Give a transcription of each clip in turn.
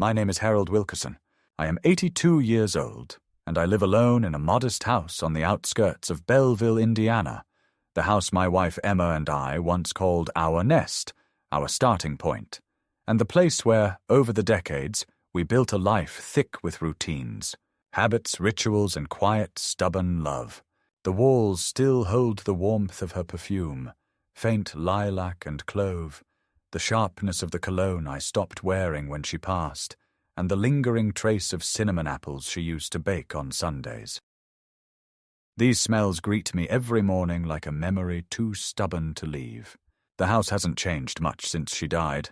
My name is Harold Wilkerson. I am 82 years old, and I live alone in a modest house on the outskirts of Belleville, Indiana, the house my wife Emma and I once called our nest, our starting point, and the place where, over the decades, we built a life thick with routines, habits, rituals, and quiet, stubborn love. The walls still hold the warmth of her perfume, faint lilac and clove, the sharpness of the cologne I stopped wearing when she passed, and the lingering trace of cinnamon apples she used to bake on Sundays. These smells greet me every morning like a memory too stubborn to leave. The house hasn't changed much since she died.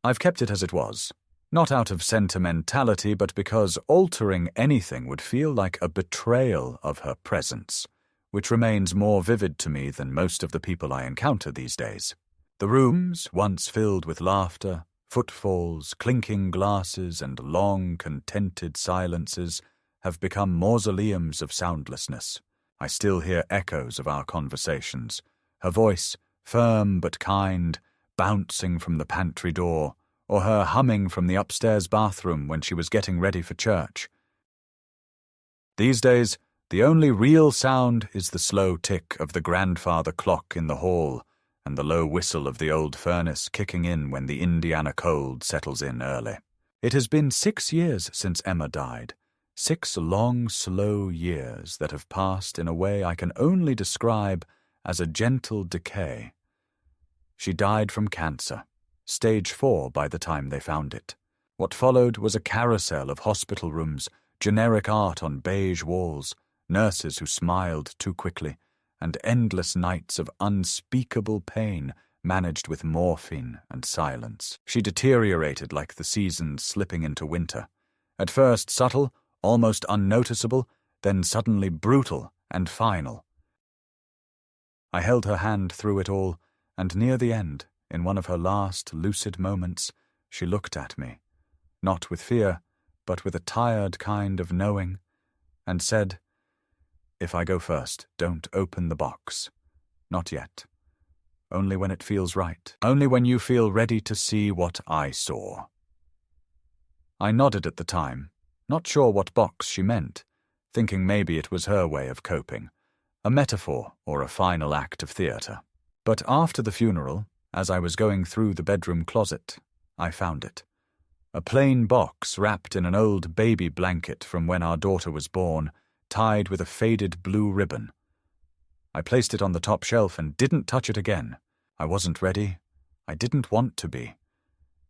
I've kept it as it was, not out of sentimentality, but because altering anything would feel like a betrayal of her presence, which remains more vivid to me than most of the people I encounter these days. The rooms, once filled with laughter, footfalls, clinking glasses, and long, contented silences, have become mausoleums of soundlessness. I still hear echoes of our conversations, her voice, firm but kind, bouncing from the pantry door, or her humming from the upstairs bathroom when she was getting ready for church. These days, the only real sound is the slow tick of the grandfather clock in the hall and the low whistle of the old furnace kicking in when the Indiana cold settles in early. It has been 6 years since Emma died, 6 long, slow years that have passed in a way I can only describe as a gentle decay. She died from cancer, stage 4 by the time they found it. What followed was a carousel of hospital rooms, generic art on beige walls, nurses who smiled too quickly, and endless nights of unspeakable pain managed with morphine and silence. She deteriorated like the seasons slipping into winter. At first subtle, almost unnoticeable, then suddenly brutal and final. I held her hand through it all, and near the end, in one of her last lucid moments, she looked at me, not with fear, but with a tired kind of knowing, and said, "If I go first, don't open the box. Not yet. Only when it feels right. Only when you feel ready to see what I saw." I nodded at the time, not sure what box she meant, thinking maybe it was her way of coping, a metaphor or a final act of theatre. But after the funeral, as I was going through the bedroom closet, I found it. A plain box wrapped in an old baby blanket from when our daughter was born, tied with a faded blue ribbon. I placed it on the top shelf and didn't touch it again. I wasn't ready. I didn't want to be.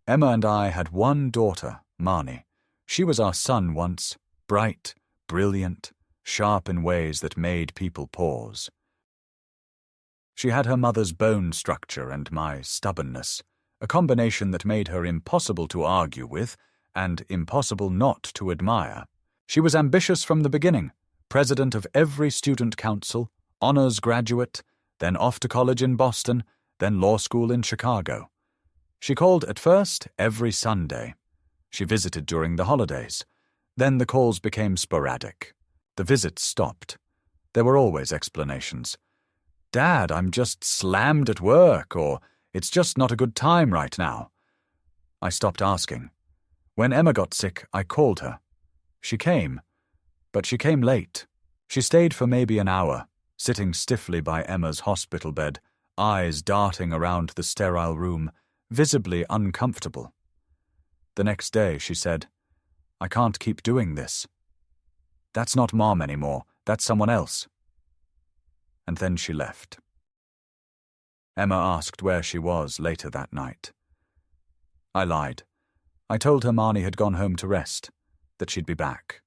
Emma and I had one daughter, Marnie. She was our sun once, bright, brilliant, sharp in ways that made people pause. She had her mother's bone structure and my stubbornness, a combination that made her impossible to argue with and impossible not to admire. She was ambitious from the beginning, president of every student council, honors graduate, then off to college in Boston, then law school in Chicago. She called at first every Sunday. She visited during the holidays. Then the calls became sporadic. The visits stopped. There were always explanations. "Dad, I'm just slammed at work," or "It's just not a good time right now." I stopped asking. When Emma got sick, I called her. She came, but she came late. She stayed for maybe an hour, sitting stiffly by Emma's hospital bed, eyes darting around the sterile room, visibly uncomfortable. The next day, she said, "I can't keep doing this. That's not Mom anymore, that's someone else." And then she left. Emma asked where she was later that night. I lied. I told her Marnie had gone home to rest, that she'd be back.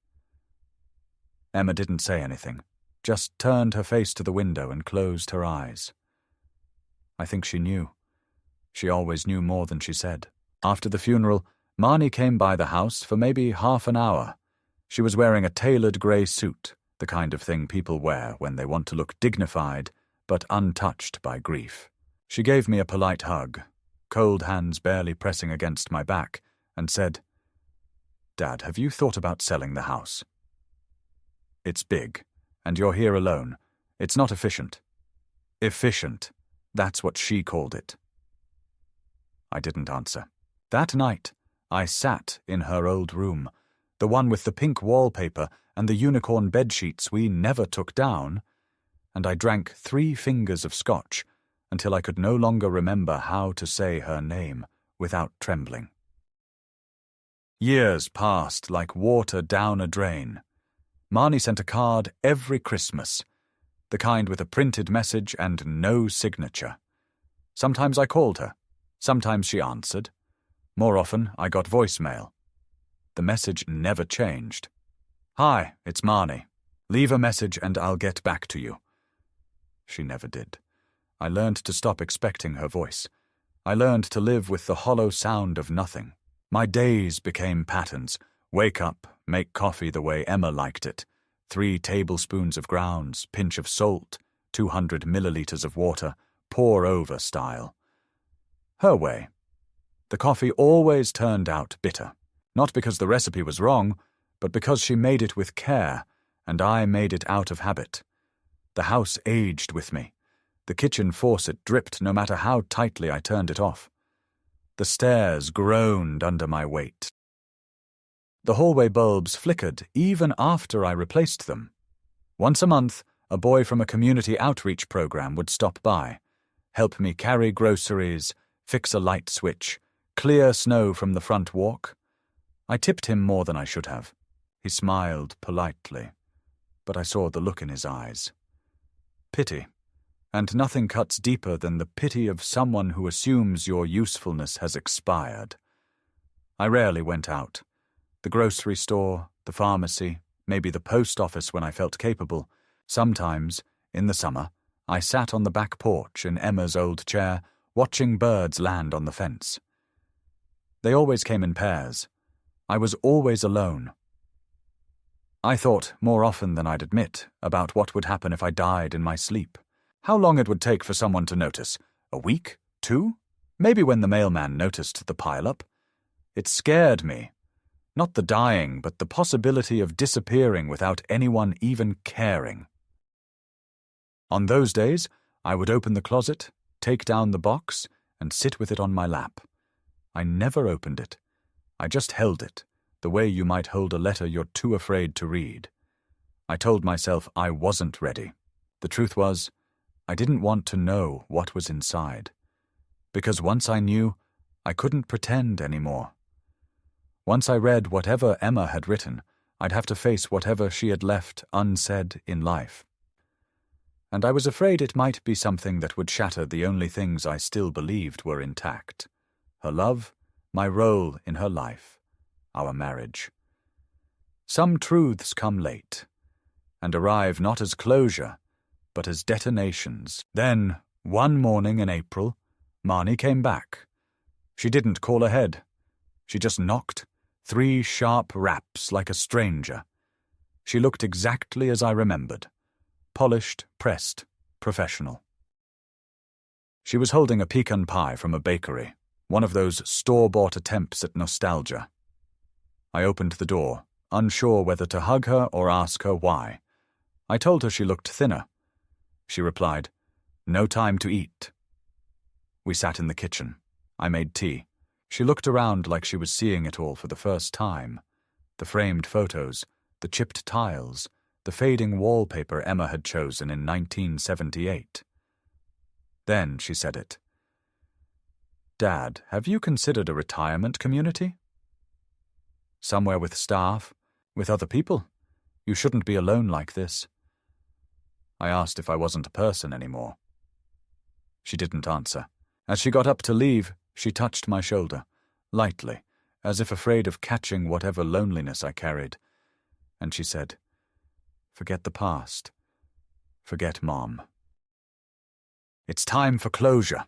Emma didn't say anything, just turned her face to the window and closed her eyes. I think she knew. She always knew more than she said. After the funeral, Marnie came by the house for maybe half an hour. She was wearing a tailored grey suit, the kind of thing people wear when they want to look dignified but untouched by grief. She gave me a polite hug, cold hands barely pressing against my back, and said, "Dad, have you thought about selling the house? It's big, and you're here alone. It's not efficient." Efficient, that's what she called it. I didn't answer. That night, I sat in her old room, the one with the pink wallpaper and the unicorn bedsheets we never took down, and I drank 3 fingers of scotch until I could no longer remember how to say her name without trembling. Years passed like water down a drain. Marnie sent a card every Christmas, the kind with a printed message and no signature. Sometimes I called her, sometimes she answered. More often, I got voicemail. The message never changed. "Hi, it's Marnie. Leave a message and I'll get back to you." She never did. I learned to stop expecting her voice. I learned to live with the hollow sound of nothing. My days became patterns. Wake up, make coffee the way Emma liked it. 3 tablespoons of grounds, pinch of salt, 200 milliliters of water, pour over style. Her way. The coffee always turned out bitter. Not because the recipe was wrong, but because she made it with care, and I made it out of habit. The house aged with me. The kitchen faucet dripped no matter how tightly I turned it off. The stairs groaned under my weight. The hallway bulbs flickered even after I replaced them. Once a month, a boy from a community outreach program would stop by, help me carry groceries, fix a light switch, clear snow from the front walk. I tipped him more than I should have. He smiled politely, but I saw the look in his eyes. Pity. And nothing cuts deeper than the pity of someone who assumes your usefulness has expired. I rarely went out. The grocery store, the pharmacy, maybe the post office when I felt capable. Sometimes, in the summer, I sat on the back porch in Emma's old chair, watching birds land on the fence. They always came in pairs. I was always alone. I thought, more often than I'd admit, about what would happen if I died in my sleep. How long it would take for someone to notice. A week? 2? Maybe when the mailman noticed the pile-up. It scared me. Not the dying, but the possibility of disappearing without anyone even caring. On those days, I would open the closet, take down the box, and sit with it on my lap. I never opened it. I just held it, the way you might hold a letter you're too afraid to read. I told myself I wasn't ready. The truth was, I didn't want to know what was inside. Because once I knew, I couldn't pretend anymore. Once I read whatever Emma had written, I'd have to face whatever she had left unsaid in life. And I was afraid it might be something that would shatter the only things I still believed were intact. Her love, my role in her life, our marriage. Some truths come late, and arrive not as closure, but as detonations. Then, one morning in April, Marnie came back. She didn't call ahead. She just knocked, 3 sharp raps like a stranger. She looked exactly as I remembered. Polished, pressed, professional. She was holding a pecan pie from a bakery, one of those store-bought attempts at nostalgia. I opened the door, unsure whether to hug her or ask her why. I told her she looked thinner. She replied, "No time to eat." We sat in the kitchen. I made tea. She looked around like she was seeing it all for the first time. The framed photos, the chipped tiles, the fading wallpaper Emma had chosen in 1978. Then she said it. "Dad, have you considered a retirement community? Somewhere with staff, with other people? You shouldn't be alone like this." I asked if I wasn't a person anymore. She didn't answer. As she got up to leave, she touched my shoulder, lightly, as if afraid of catching whatever loneliness I carried. And she said, "Forget the past. Forget Mom." "It's time for closure."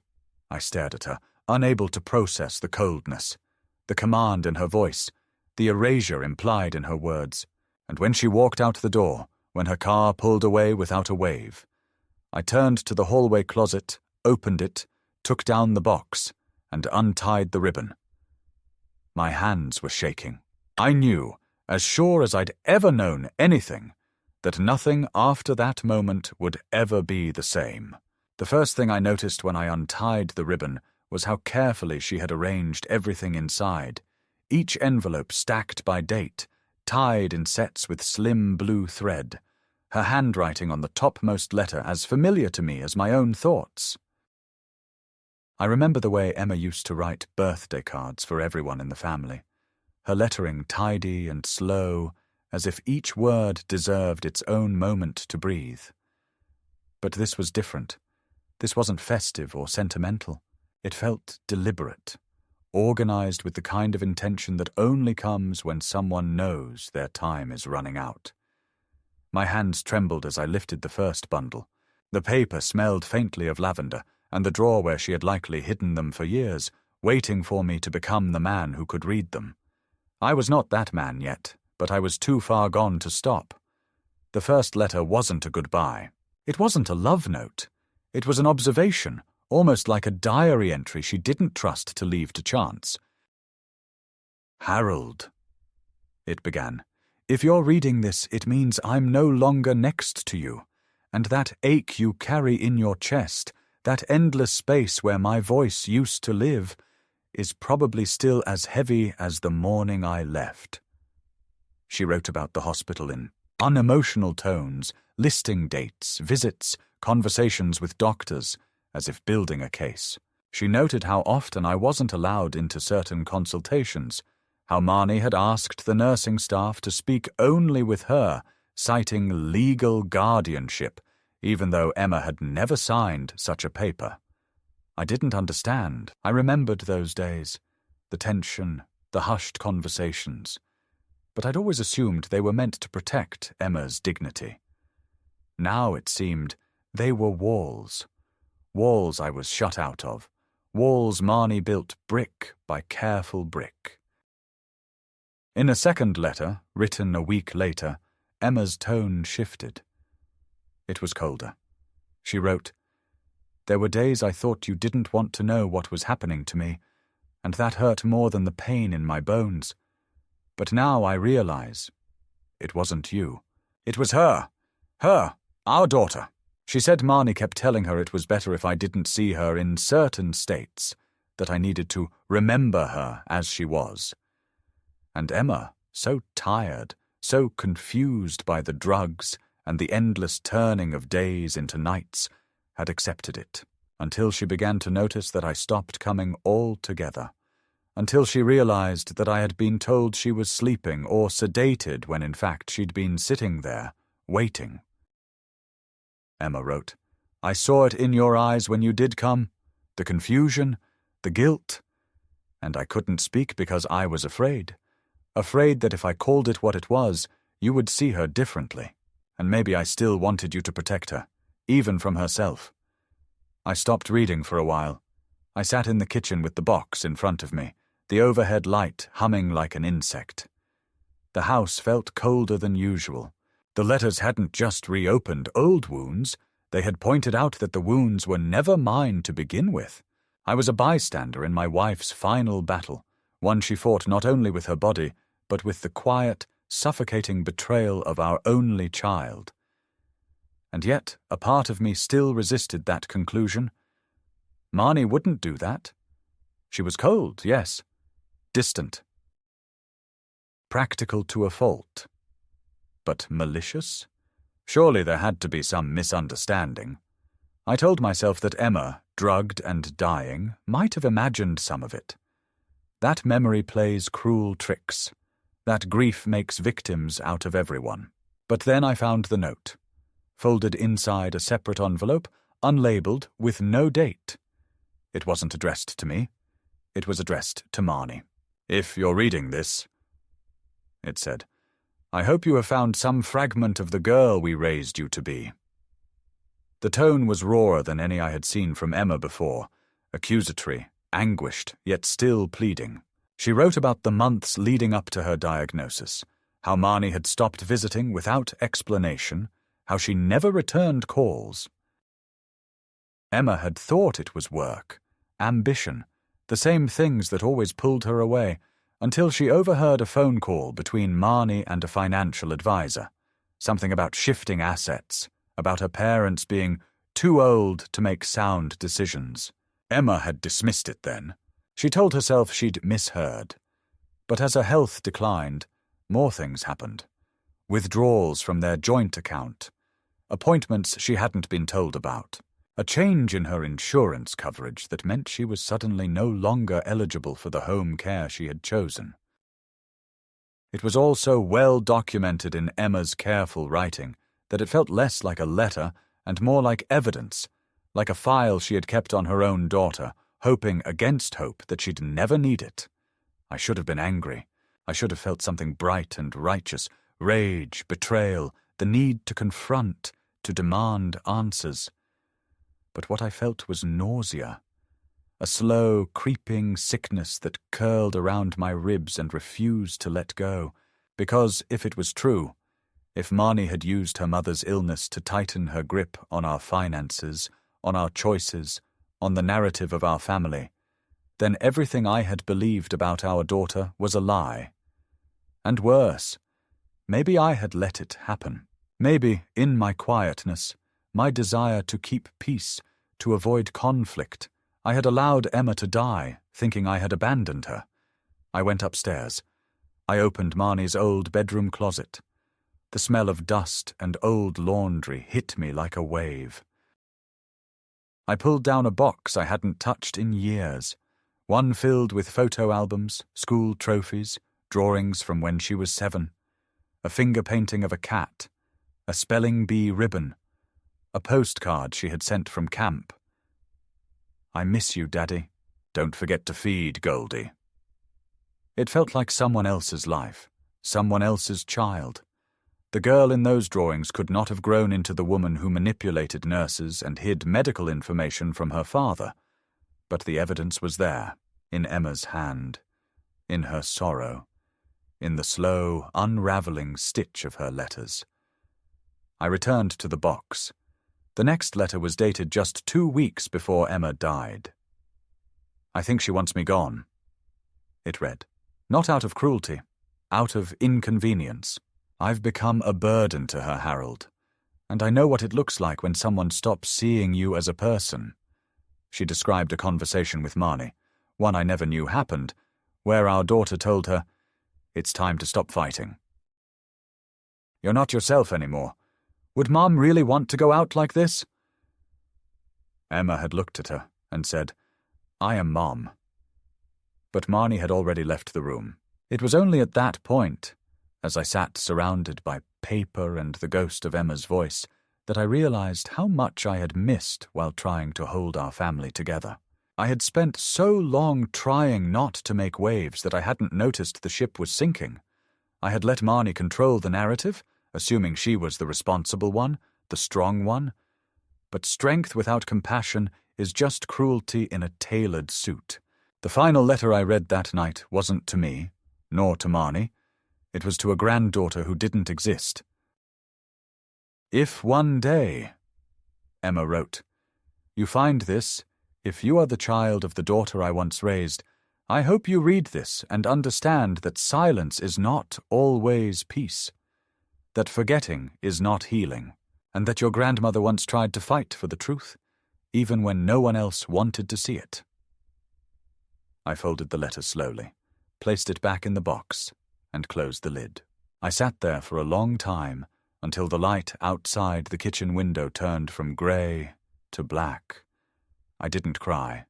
I stared at her, unable to process the coldness, the command in her voice, the erasure implied in her words. And when she walked out the door, when her car pulled away without a wave, I turned to the hallway closet, opened it, took down the box, and untied the ribbon. My hands were shaking. I knew, as sure as I'd ever known anything, that nothing after that moment would ever be the same. The first thing I noticed when I untied the ribbon was how carefully she had arranged everything inside, each envelope stacked by date, tied in sets with slim blue thread, her handwriting on the topmost letter as familiar to me as my own thoughts. I remember the way Emma used to write birthday cards for everyone in the family, her lettering tidy and slow, as if each word deserved its own moment to breathe. But this was different. This wasn't festive or sentimental. It felt deliberate, organized with the kind of intention that only comes when someone knows their time is running out. My hands trembled as I lifted the first bundle. The paper smelled faintly of lavender, and the drawer where she had likely hidden them for years, waiting for me to become the man who could read them. I was not that man yet, but I was too far gone to stop. The first letter wasn't a goodbye. It wasn't a love note. It was an observation, almost like a diary entry she didn't trust to leave to chance. "Harold," it began, "if you're reading this, it means I'm no longer next to you, and that ache you carry in your chest, that endless space where my voice used to live, is probably still as heavy as the morning I left." She wrote about the hospital in unemotional tones, listing dates, visits, conversations with doctors, as if building a case. She noted how often I wasn't allowed into certain consultations, how Marnie had asked the nursing staff to speak only with her, citing legal guardianship, even though Emma had never signed such a paper. I didn't understand. I remembered those days, the tension, the hushed conversations, but I'd always assumed they were meant to protect Emma's dignity. Now it seemed they were walls. Walls I was shut out of. Walls Marnie built brick by careful brick. In a second letter, written a week later, Emma's tone shifted. It was colder. She wrote, "There were days I thought you didn't want to know what was happening to me, and that hurt more than the pain in my bones. But now I realize it wasn't you. It was her. Her, our daughter. She said Marnie kept telling her it was better if I didn't see her in certain states, that I needed to remember her as she was. And Emma, so tired, so confused by the drugs and the endless turning of days into nights, had accepted it, until she began to notice that I stopped coming altogether, until she realized that I had been told she was sleeping or sedated when in fact she'd been sitting there, waiting." Emma wrote, "I saw it in your eyes when you did come, the confusion, the guilt, and I couldn't speak because I was afraid that if I called it what it was, you would see her differently, and maybe I still wanted you to protect her, even from herself. I stopped reading for a while. I sat in the kitchen with the box in front of me, the overhead light humming like an insect. The house felt colder than usual. The letters hadn't just reopened old wounds, they had pointed out that the wounds were never mine to begin with. I was a bystander in my wife's final battle, one she fought not only with her body, but with the quiet, suffocating betrayal of our only child. And yet, a part of me still resisted that conclusion. Marnie wouldn't do that. She was cold, yes, distant, practical to a fault. But malicious? Surely there had to be some misunderstanding. I told myself that Emma, drugged and dying, might have imagined some of it. That memory plays cruel tricks. That grief makes victims out of everyone. But then I found the note, folded inside a separate envelope, unlabeled, with no date. It wasn't addressed to me. It was addressed to Marnie. "If you're reading this," it said, "I hope you have found some fragment of the girl we raised you to be." The tone was rawer than any I had seen from Emma before, accusatory, anguished, yet still pleading. She wrote about the months leading up to her diagnosis, how Marnie had stopped visiting without explanation, how she never returned calls. Emma had thought it was work, ambition, the same things that always pulled her away, until she overheard a phone call between Marnie and a financial advisor, something about shifting assets, about her parents being too old to make sound decisions. Emma had dismissed it then. She told herself she'd misheard. But as her health declined, more things happened. Withdrawals from their joint account, appointments she hadn't been told about, a change in her insurance coverage that meant she was suddenly no longer eligible for the home care she had chosen. It was all so well documented in Emma's careful writing that it felt less like a letter and more like evidence, like a file she had kept on her own daughter, hoping against hope that she'd never need it. I should have been angry. I should have felt something bright and righteous, rage, betrayal, the need to confront, to demand answers. But what I felt was nausea, a slow, creeping sickness that curled around my ribs and refused to let go, because if it was true, if Marnie had used her mother's illness to tighten her grip on our finances, on our choices, on the narrative of our family, then everything I had believed about our daughter was a lie. And worse, maybe I had let it happen. Maybe, in my quietness, my desire to keep peace, to avoid conflict, I had allowed Emma to die, thinking I had abandoned her. I went upstairs. I opened Marnie's old bedroom closet. The smell of dust and old laundry hit me like a wave. I pulled down a box I hadn't touched in years, one filled with photo albums, school trophies, drawings from when she was 7, a finger painting of a cat, a spelling bee ribbon, a postcard she had sent from camp. "I miss you, Daddy. Don't forget to feed Goldie." It felt like someone else's life, someone else's child. The girl in those drawings could not have grown into the woman who manipulated nurses and hid medical information from her father. But the evidence was there, in Emma's hand, in her sorrow, in the slow, unraveling stitch of her letters. I returned to the box. The next letter was dated just 2 weeks before Emma died. "I think she wants me gone," it read. "Not out of cruelty, out of inconvenience. I've become a burden to her, Harold, and I know what it looks like when someone stops seeing you as a person." She described a conversation with Marnie, one I never knew happened, where our daughter told her, "It's time to stop fighting. You're not yourself anymore. Would Mom really want to go out like this?" Emma had looked at her and said, "I am Mom." But Marnie had already left the room. It was only at that point, as I sat surrounded by paper and the ghost of Emma's voice, that I realized how much I had missed while trying to hold our family together. I had spent so long trying not to make waves that I hadn't noticed the ship was sinking. I had let Marnie control the narrative, assuming she was the responsible one, the strong one. But strength without compassion is just cruelty in a tailored suit. The final letter I read that night wasn't to me, nor to Marnie. It was to a granddaughter who didn't exist. "If one day," Emma wrote, "you find this, if you are the child of the daughter I once raised, I hope you read this and understand that silence is not always peace, that forgetting is not healing, and that your grandmother once tried to fight for the truth, even when no one else wanted to see it." I folded the letter slowly, placed it back in the box, and closed the lid. I sat there for a long time, until the light outside the kitchen window turned from grey to black. I didn't cry.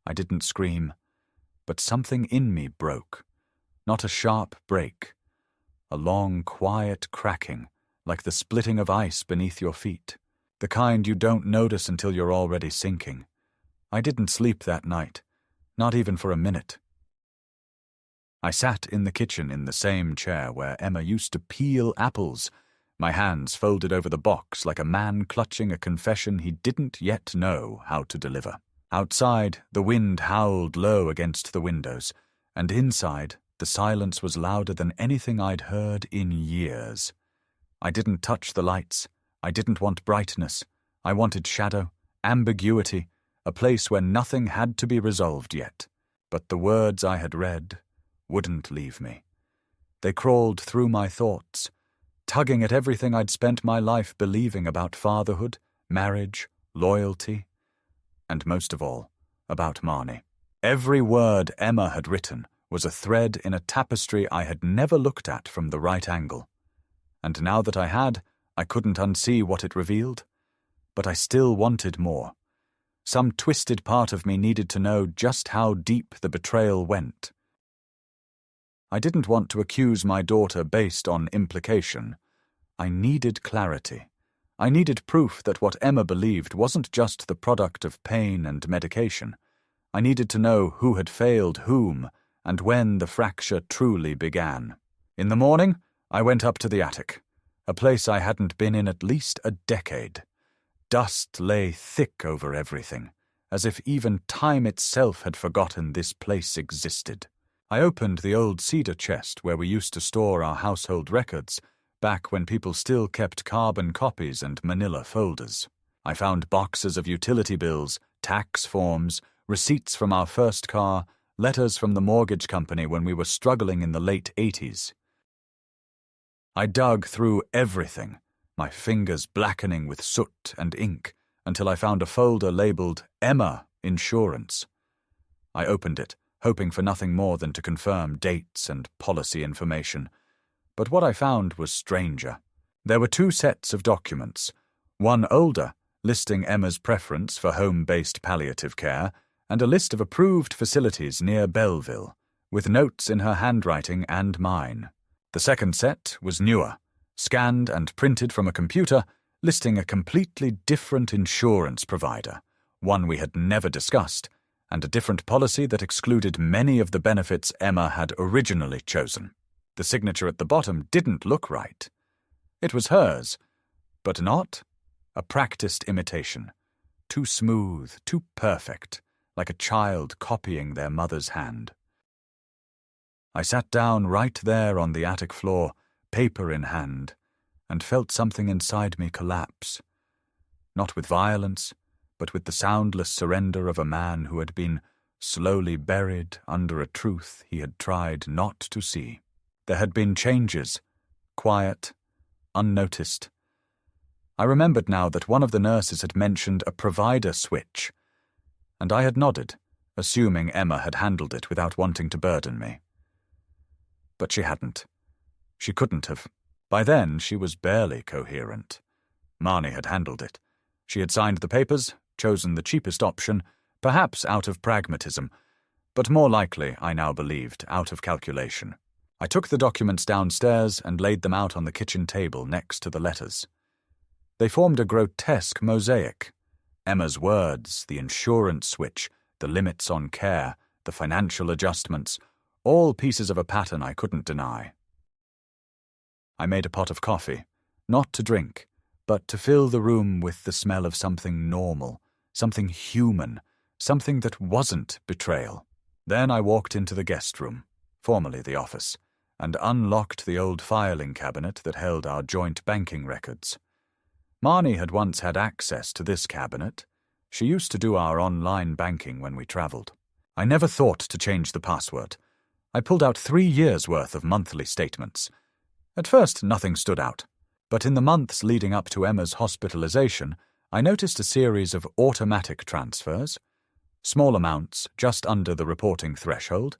I didn't scream. But something in me broke. Not a sharp break. A long, quiet cracking, like the splitting of ice beneath your feet. The kind you don't notice until you're already sinking. I didn't sleep that night. Not even for a minute. I sat in the kitchen in the same chair where Emma used to peel apples, my hands folded over the box like a man clutching a confession he didn't yet know how to deliver. Outside, the wind howled low against the windows, and inside, the silence was louder than anything I'd heard in years. I didn't touch the lights. I didn't want brightness. I wanted shadow, ambiguity, a place where nothing had to be resolved yet. But the words I had read wouldn't leave me. They crawled through my thoughts, tugging at everything I'd spent my life believing about fatherhood, marriage, loyalty, and most of all, about Marnie. Every word Emma had written was a thread in a tapestry I had never looked at from the right angle. And now that I had, I couldn't unsee what it revealed. But I still wanted more. Some twisted part of me needed to know just how deep the betrayal went. I didn't want to accuse my daughter based on implication. I needed clarity. I needed proof that what Emma believed wasn't just the product of pain and medication. I needed to know who had failed whom, and when the fracture truly began. In the morning, I went up to the attic, a place I hadn't been in at least a decade. Dust lay thick over everything, as if even time itself had forgotten this place existed. I opened the old cedar chest where we used to store our household records, back when people still kept carbon copies and manila folders. I found boxes of utility bills, tax forms, receipts from our first car, letters from the mortgage company when we were struggling in the late 80s. I dug through everything, my fingers blackening with soot and ink, until I found a folder labeled Emma Insurance. I opened it, hoping for nothing more than to confirm dates and policy information. But what I found was stranger. There were 2 sets of documents, one older, listing Emma's preference for home-based palliative care, and a list of approved facilities near Belleville, with notes in her handwriting and mine. The second set was newer, scanned and printed from a computer, listing a completely different insurance provider, one we had never discussed, and a different policy that excluded many of the benefits Emma had originally chosen. The signature at the bottom didn't look right. It was hers, but not a practiced imitation. Too smooth, too perfect, like a child copying their mother's hand. I sat down right there on the attic floor, paper in hand, and felt something inside me collapse. Not with violence, but with the soundless surrender of a man who had been slowly buried under a truth he had tried not to see. There had been changes, quiet, unnoticed. I remembered now that one of the nurses had mentioned a provider switch, and I had nodded, assuming Emma had handled it without wanting to burden me. But she hadn't. She couldn't have. By then, she was barely coherent. Marnie had handled it. She had signed the papers, chosen the cheapest option, perhaps out of pragmatism, but more likely, I now believed, out of calculation. I took the documents downstairs and laid them out on the kitchen table next to the letters. They formed a grotesque mosaic. Emma's words, the insurance switch, the limits on care, the financial adjustments, all pieces of a pattern I couldn't deny. I made a pot of coffee, not to drink, but to fill the room with the smell of something normal, something human, something that wasn't betrayal. Then I walked into the guest room, formerly the office, and unlocked the old filing cabinet that held our joint banking records. Marnie had once had access to this cabinet. She used to do our online banking when we travelled. I never thought to change the password. I pulled out 3 years' worth of monthly statements. At first, nothing stood out, but in the months leading up to Emma's hospitalization, I noticed a series of automatic transfers, small amounts just under the reporting threshold,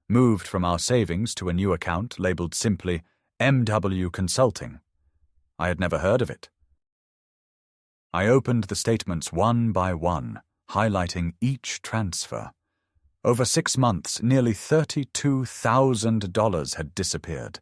moved from our savings to a new account labelled simply MW Consulting. I had never heard of it. I opened the statements one by one, highlighting each transfer. Over 6 months, nearly $32,000 had disappeared.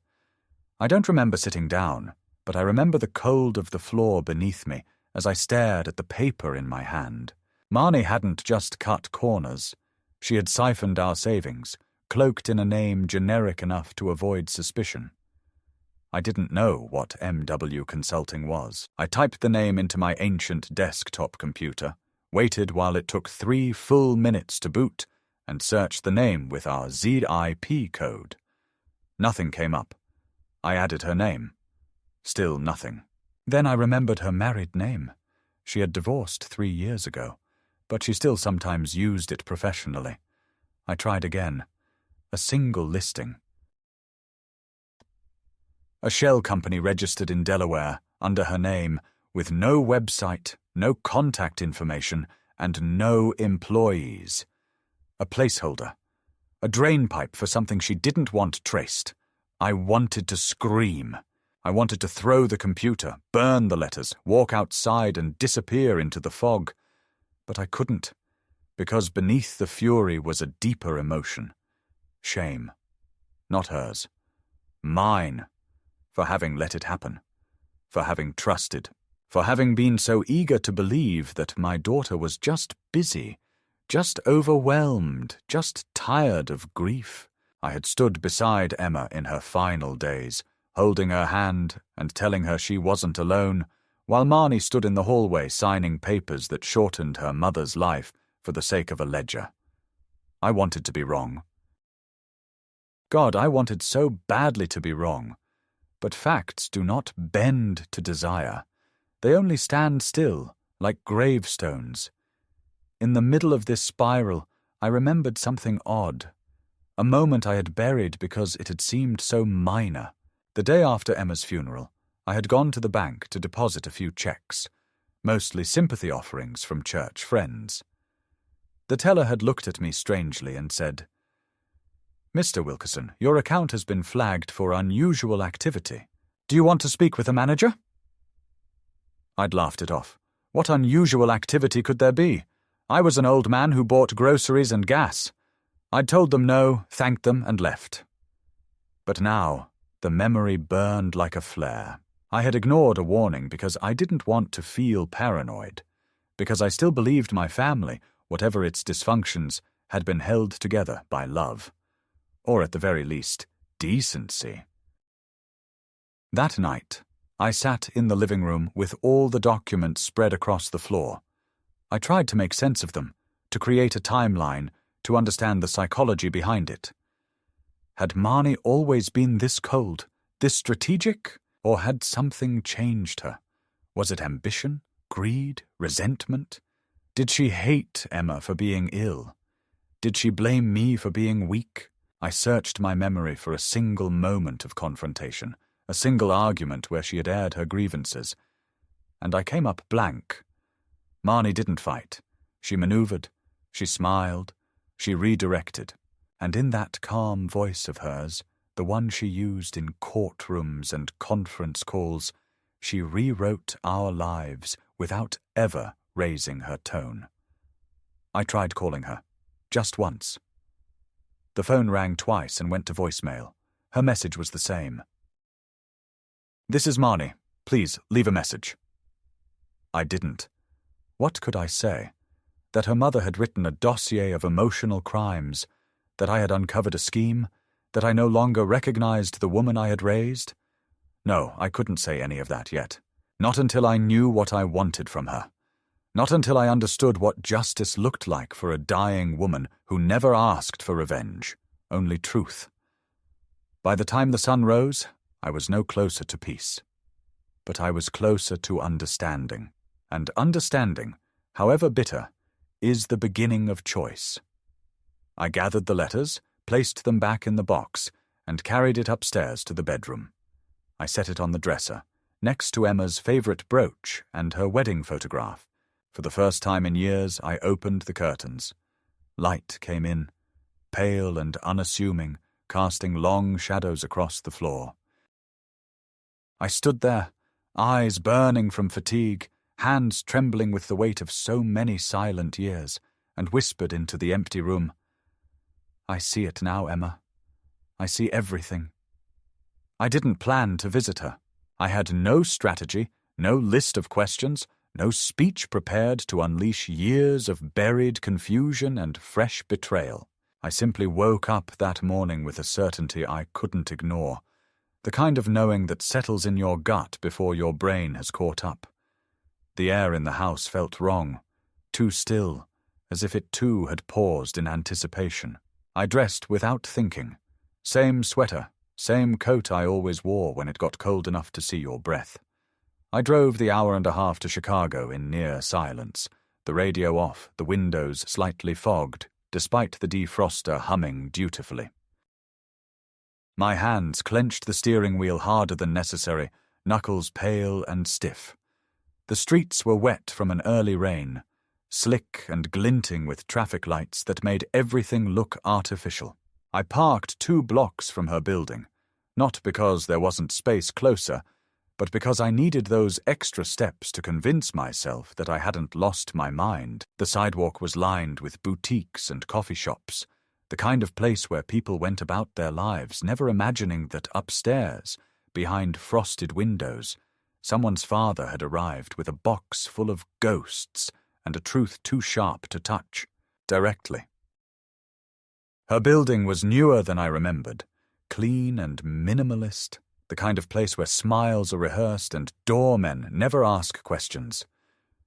I don't remember sitting down, but I remember the cold of the floor beneath me as I stared at the paper in my hand. Marnie hadn't just cut corners. She had siphoned our savings, cloaked in a name generic enough to avoid suspicion. I didn't know what MW Consulting was. I typed the name into my ancient desktop computer, waited while it took 3 full minutes to boot, and searched the name with our ZIP code. Nothing came up. I added her name. Still nothing. Then I remembered her married name. She had divorced 3 years ago, but she still sometimes used it professionally. I tried again. A single listing. A shell company registered in Delaware, under her name, with no website, no contact information, and no employees. A placeholder. A drainpipe for something she didn't want traced. I wanted to scream. I wanted to throw the computer, burn the letters, walk outside and disappear into the fog. But I couldn't, because beneath the fury was a deeper emotion. Shame. Not hers. Mine. For having let it happen. For having trusted. For having been so eager to believe that my daughter was just busy, just overwhelmed, just tired of grief. I had stood beside Emma in her final days, holding her hand and telling her she wasn't alone, while Marnie stood in the hallway signing papers that shortened her mother's life for the sake of a ledger. I wanted to be wrong. God, I wanted so badly to be wrong. But facts do not bend to desire. They only stand still, like gravestones. In the middle of this spiral, I remembered something odd. A moment I had buried because it had seemed so minor. The day after Emma's funeral, I had gone to the bank to deposit a few checks, mostly sympathy offerings from church friends. The teller had looked at me strangely and said, "Mr. Wilkerson, your account has been flagged for unusual activity. Do you want to speak with the manager?" I'd laughed it off. What unusual activity could there be? I was an old man who bought groceries and gas. I'd told them no, thanked them, and left. But now, the memory burned like a flare. I had ignored a warning because I didn't want to feel paranoid, because I still believed my family, whatever its dysfunctions, had been held together by love. Or at the very least, decency. That night, I sat in the living room with all the documents spread across the floor. I tried to make sense of them, to create a timeline, to understand the psychology behind it. Had Marnie always been this cold, this strategic, or had something changed her? Was it ambition, greed, resentment? Did she hate Emma for being ill? Did she blame me for being weak? I searched my memory for a single moment of confrontation, a single argument where she had aired her grievances, and I came up blank. Marnie didn't fight. She maneuvered, she smiled, she redirected, and in that calm voice of hers, the one she used in courtrooms and conference calls, she rewrote our lives without ever raising her tone. I tried calling her, just once. The phone rang twice and went to voicemail. Her message was the same. "This is Marnie. Please, leave a message." I didn't. What could I say? That her mother had written a dossier of emotional crimes, that I had uncovered a scheme, that I no longer recognized the woman I had raised? No, I couldn't say any of that yet. Not until I knew what I wanted from her. Not until I understood what justice looked like for a dying woman who never asked for revenge, only truth. By the time the sun rose, I was no closer to peace. But I was closer to understanding. And understanding, however bitter, is the beginning of choice. I gathered the letters, placed them back in the box, and carried it upstairs to the bedroom. I set it on the dresser, next to Emma's favorite brooch and her wedding photograph. For the first time in years, I opened the curtains. Light came in, pale and unassuming, casting long shadows across the floor. I stood there, eyes burning from fatigue, hands trembling with the weight of so many silent years, and whispered into the empty room, "I see it now, Emma. I see everything." I didn't plan to visit her. I had no strategy, no list of questions, no speech prepared to unleash years of buried confusion and fresh betrayal. I simply woke up that morning with a certainty I couldn't ignore, the kind of knowing that settles in your gut before your brain has caught up. The air in the house felt wrong, too still, as if it too had paused in anticipation. I dressed without thinking. Same sweater, same coat I always wore when it got cold enough to see your breath. I drove the hour and a half to Chicago in near silence, the radio off, the windows slightly fogged, despite the defroster humming dutifully. My hands clenched the steering wheel harder than necessary, knuckles pale and stiff. The streets were wet from an early rain, slick and glinting with traffic lights that made everything look artificial. I parked 2 blocks from her building, not because there wasn't space closer, but because I needed those extra steps to convince myself that I hadn't lost my mind. The sidewalk was lined with boutiques and coffee shops, the kind of place where people went about their lives, never imagining that upstairs, behind frosted windows, someone's father had arrived with a box full of ghosts and a truth too sharp to touch directly. Her building was newer than I remembered, clean and minimalist, the kind of place where smiles are rehearsed and doormen never ask questions.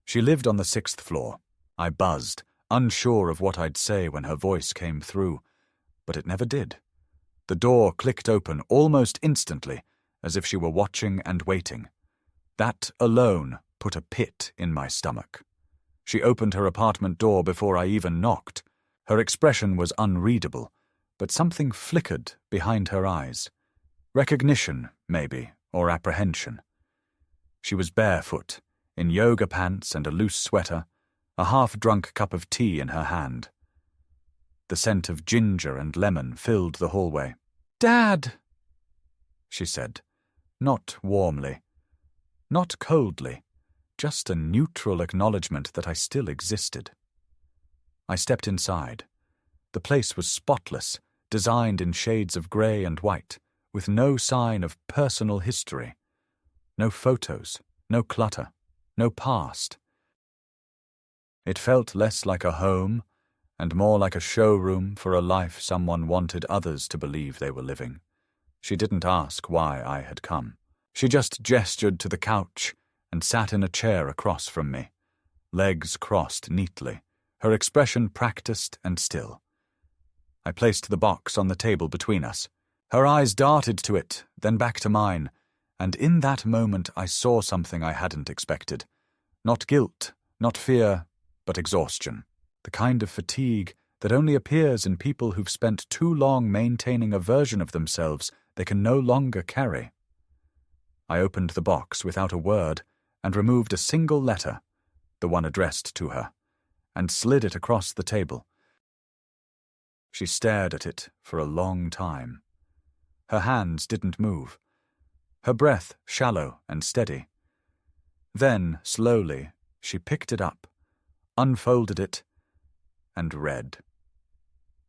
She lived on the 6th floor. I buzzed, unsure of what I'd say when her voice came through, but it never did. The door clicked open almost instantly, as if she were watching and waiting. That alone put a pit in my stomach. She opened her apartment door before I even knocked. Her expression was unreadable, but something flickered behind her eyes. Recognition, maybe, or apprehension. She was barefoot, in yoga pants and a loose sweater, a half-drunk cup of tea in her hand. The scent of ginger and lemon filled the hallway. "Dad!" she said, not warmly, not coldly, just a neutral acknowledgement that I still existed. I stepped inside. The place was spotless, designed in shades of grey and white, with no sign of personal history. No photos, no clutter, no past. It felt less like a home and more like a showroom for a life someone wanted others to believe they were living. She didn't ask why I had come. She just gestured to the couch and sat in a chair across from me, legs crossed neatly, her expression practiced and still. I placed the box on the table between us. Her eyes darted to it, then back to mine, and in that moment I saw something I hadn't expected. Not guilt, not fear, but exhaustion. The kind of fatigue that only appears in people who've spent too long maintaining a version of themselves they can no longer carry. I opened the box without a word and removed a single letter, the one addressed to her, and slid it across the table. She stared at it for a long time. Her hands didn't move. Her breath shallow and steady. Then, slowly, she picked it up, unfolded it, and read.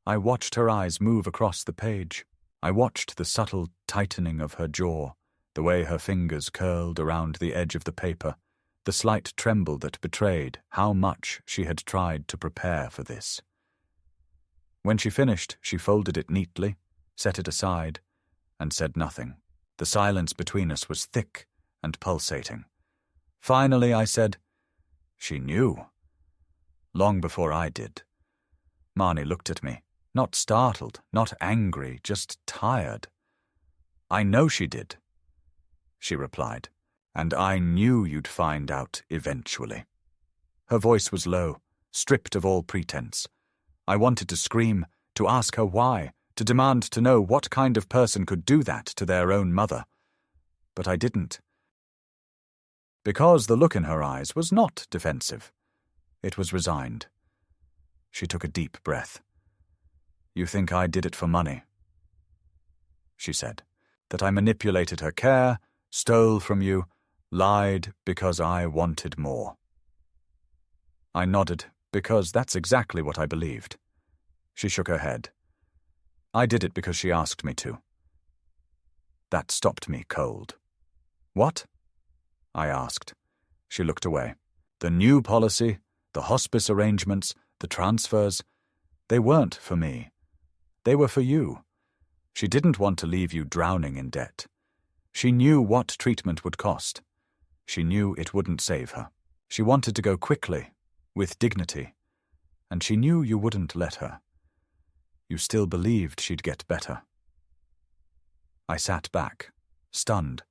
I watched her eyes move across the page. I watched the subtle tightening of her jaw, the way her fingers curled around the edge of the paper, the slight tremble that betrayed how much she had tried to prepare for this. When she finished, she folded it neatly, set it aside, and said nothing. The silence between us was thick and pulsating. Finally, I said, "She knew." Long before I did. Marnie looked at me, not startled, not angry, just tired. "I know she did," she replied, "and I knew you'd find out eventually." Her voice was low, stripped of all pretense. I wanted to scream, to ask her why, to demand to know what kind of person could do that to their own mother. But I didn't. Because the look in her eyes was not defensive. It was resigned. She took a deep breath. "You think I did it for money?" she said. "That I manipulated her care, stole from you, lied because I wanted more." I nodded, because that's exactly what I believed. She shook her head. "I did it because she asked me to." That stopped me cold. "What?" I asked. She looked away. "The new policy, the hospice arrangements, the transfers, they weren't for me. They were for you. She didn't want to leave you drowning in debt. She knew what treatment would cost. She knew it wouldn't save her. She wanted to go quickly, with dignity, and she knew you wouldn't let her. You still believed she'd get better." I sat back, stunned,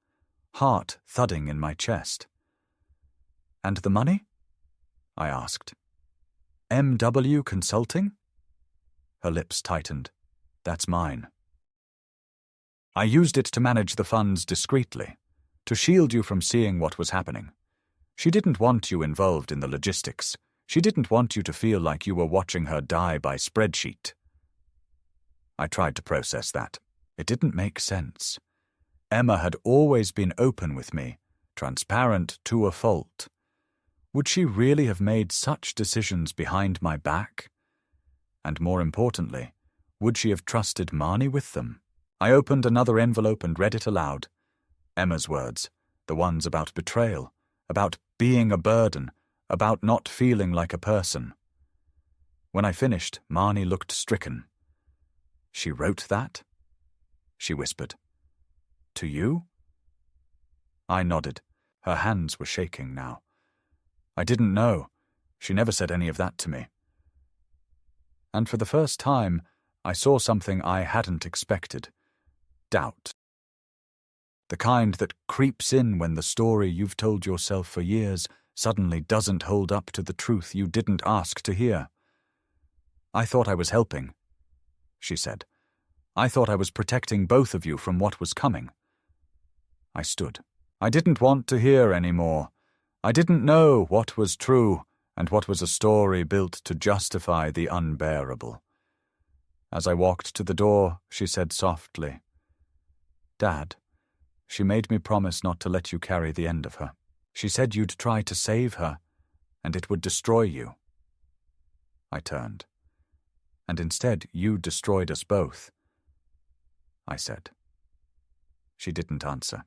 heart thudding in my chest. "And the money?" I asked. "MW Consulting?" Her lips tightened. "That's mine. I used it to manage the funds discreetly, to shield you from seeing what was happening. She didn't want you involved in the logistics. She didn't want you to feel like you were watching her die by spreadsheet." I tried to process that. It didn't make sense. Emma had always been open with me, transparent to a fault. Would she really have made such decisions behind my back? And more importantly, would she have trusted Marnie with them? I opened another envelope and read it aloud. Emma's words, the ones about betrayal, about being a burden, about not feeling like a person. When I finished, Marnie looked stricken. "She wrote that?" she whispered. "To you?" I nodded. Her hands were shaking now. "I didn't know. She never said any of that to me." And for the first time, I saw something I hadn't expected. Doubt. The kind that creeps in when the story you've told yourself for years suddenly doesn't hold up to the truth you didn't ask to hear. "I thought I was helping," she said. "I thought I was protecting both of you from what was coming." I stood. I didn't want to hear any more. I didn't know what was true and what was a story built to justify the unbearable. As I walked to the door, she said softly, "Dad, she made me promise not to let you carry the end of her. She said you'd try to save her, and it would destroy you." I turned. "And instead, you destroyed us both," I said. She didn't answer.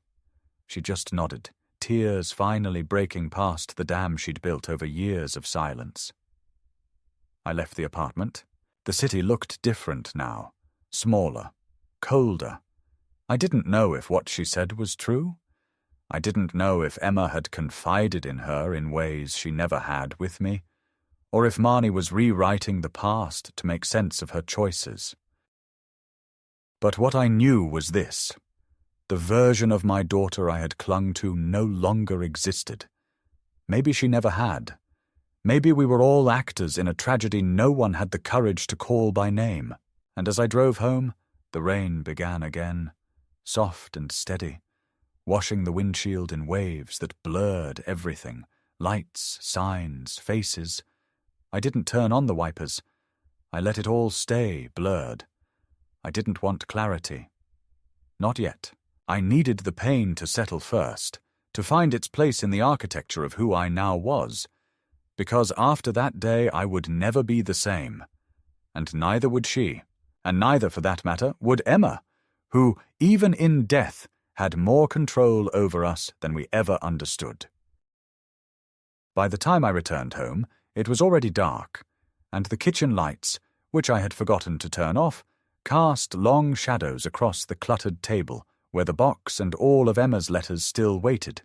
She just nodded, tears finally breaking past the dam she'd built over years of silence. I left the apartment. The city looked different now, smaller, colder. I didn't know if what she said was true. I didn't know if Emma had confided in her in ways she never had with me, or if Marnie was rewriting the past to make sense of her choices. But what I knew was this. The version of my daughter I had clung to no longer existed. Maybe she never had. Maybe we were all actors in a tragedy no one had the courage to call by name. And as I drove home, the rain began again, soft and steady, washing the windshield in waves that blurred everything, lights, signs, faces. I didn't turn on the wipers. I let it all stay blurred. I didn't want clarity. Not yet. I needed the pain to settle first, to find its place in the architecture of who I now was, because after that day I would never be the same. And neither would she, and neither, for that matter, would Emma, who, even in death, had more control over us than we ever understood. By the time I returned home, it was already dark, and the kitchen lights, which I had forgotten to turn off, cast long shadows across the cluttered table where the box and all of Emma's letters still waited,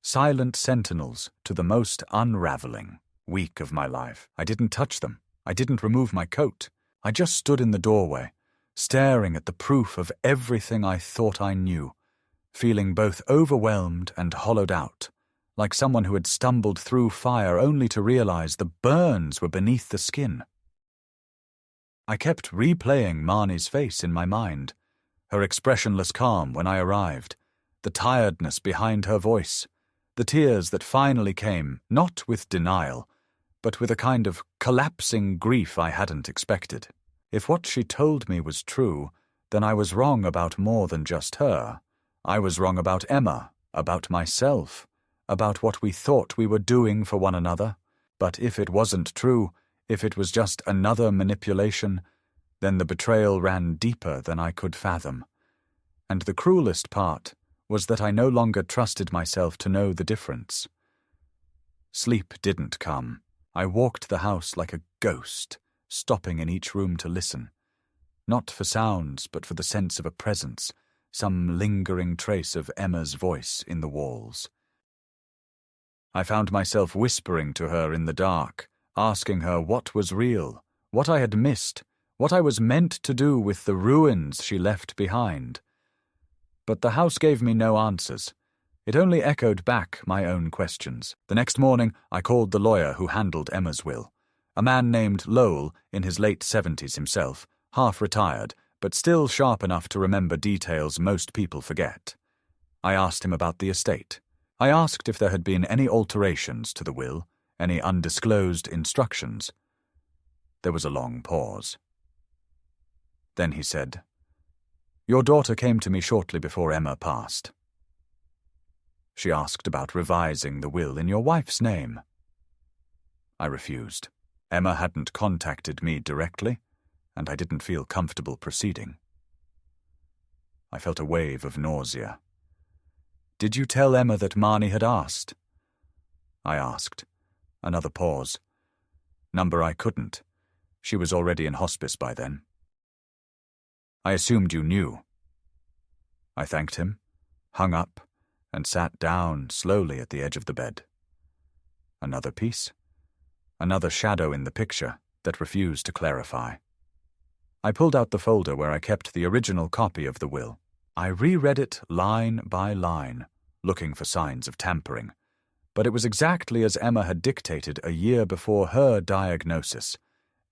silent sentinels to the most unraveling week of my life. I didn't touch them. I didn't remove my coat. I just stood in the doorway, staring at the proof of everything I thought I knew, feeling both overwhelmed and hollowed out, like someone who had stumbled through fire only to realize the burns were beneath the skin. I kept replaying Marnie's face in my mind, her expressionless calm when I arrived, the tiredness behind her voice, the tears that finally came, not with denial, but with a kind of collapsing grief I hadn't expected. If what she told me was true, then I was wrong about more than just her. I was wrong about Emma, about myself, about what we thought we were doing for one another. But if it wasn't true, if it was just another manipulation, then the betrayal ran deeper than I could fathom. And the cruelest part was that I no longer trusted myself to know the difference. Sleep didn't come. I walked the house like a ghost, stopping in each room to listen, not for sounds, but for the sense of a presence, some lingering trace of Emma's voice in the walls. I found myself whispering to her in the dark, asking her what was real, what I had missed, what I was meant to do with the ruins she left behind. But the house gave me no answers. It only echoed back my own questions. The next morning, I called the lawyer who handled Emma's will, a man named Lowell, in his late 70s himself, half retired, but still sharp enough to remember details most people forget. I asked him about the estate. I asked if there had been any alterations to the will, any undisclosed instructions. There was a long pause. Then he said, "Your daughter came to me shortly before Emma passed. She asked about revising the will in your wife's name." I refused. Emma hadn't contacted me directly, and I didn't feel comfortable proceeding. I felt a wave of nausea. "Did you tell Emma that Marnie had asked?" I asked. Another pause. Number I couldn't. She was already in hospice by then. "I assumed you knew." I thanked him, hung up, and sat down slowly at the edge of the bed. Another piece. Another shadow in the picture that refused to clarify. I pulled out the folder where I kept the original copy of the will. I reread it line by line, looking for signs of tampering. But it was exactly as Emma had dictated a year before her diagnosis.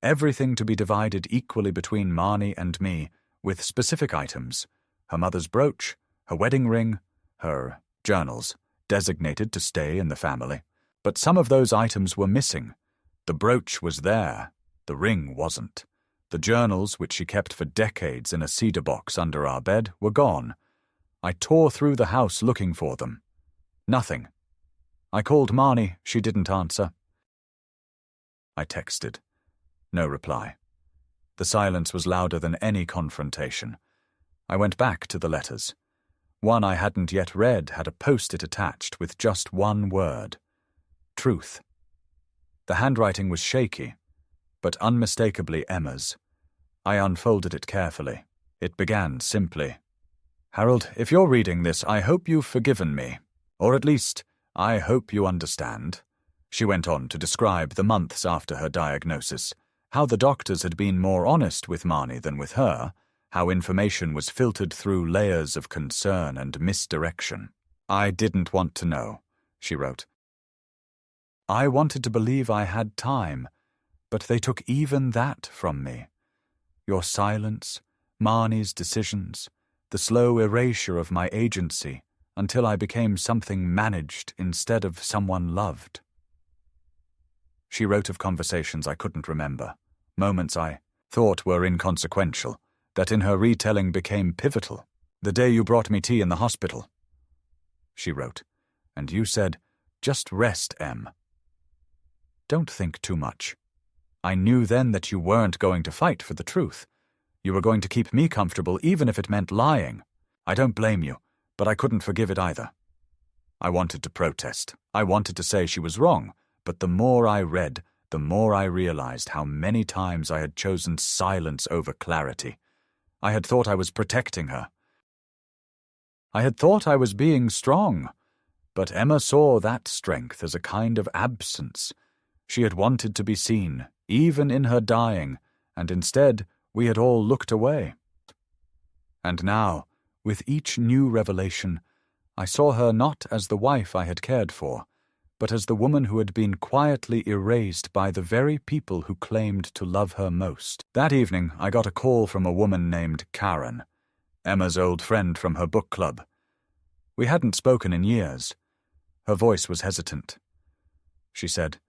Everything to be divided equally between Marnie and me, with specific items: her mother's brooch, her wedding ring, her journals, designated to stay in the family. But some of those items were missing. The brooch was there, the ring wasn't. The journals, which she kept for decades in a cedar box under our bed, were gone. I tore through the house looking for them. Nothing. I called Marnie, she didn't answer. I texted. No reply. The silence was louder than any confrontation. I went back to the letters. One I hadn't yet read had a post-it attached with just one word: truth. The handwriting was shaky, but unmistakably Emma's. I unfolded it carefully. It began simply, "Harold, if you're reading this, I hope you've forgiven me. Or at least, I hope you understand." She went on to describe the months after her diagnosis, how the doctors had been more honest with Marnie than with her, how information was filtered through layers of concern and misdirection. "I didn't want to know," she wrote. "I wanted to believe I had time, but they took even that from me. Your silence, Marnie's decisions, the slow erasure of my agency until I became something managed instead of someone loved." She wrote of conversations I couldn't remember, moments I thought were inconsequential, that in her retelling became pivotal. "The day you brought me tea in the hospital," she wrote, "and you said, 'Just rest, Em. Don't think too much. I knew then that you weren't going to fight for the truth. You were going to keep me comfortable even if it meant lying. I don't blame you, but I couldn't forgive it either.' I wanted to protest. I wanted to say she was wrong, but the more I read, the more I realized how many times I had chosen silence over clarity. I had thought I was protecting her. I had thought I was being strong, but Emma saw that strength as a kind of absence. She had wanted to be seen, even in her dying, and instead we had all looked away. And now, with each new revelation, I saw her not as the wife I had cared for, but as the woman who had been quietly erased by the very people who claimed to love her most. That evening, I got a call from a woman named Karen, Emma's old friend from her book club. We hadn't spoken in years. Her voice was hesitant. She said,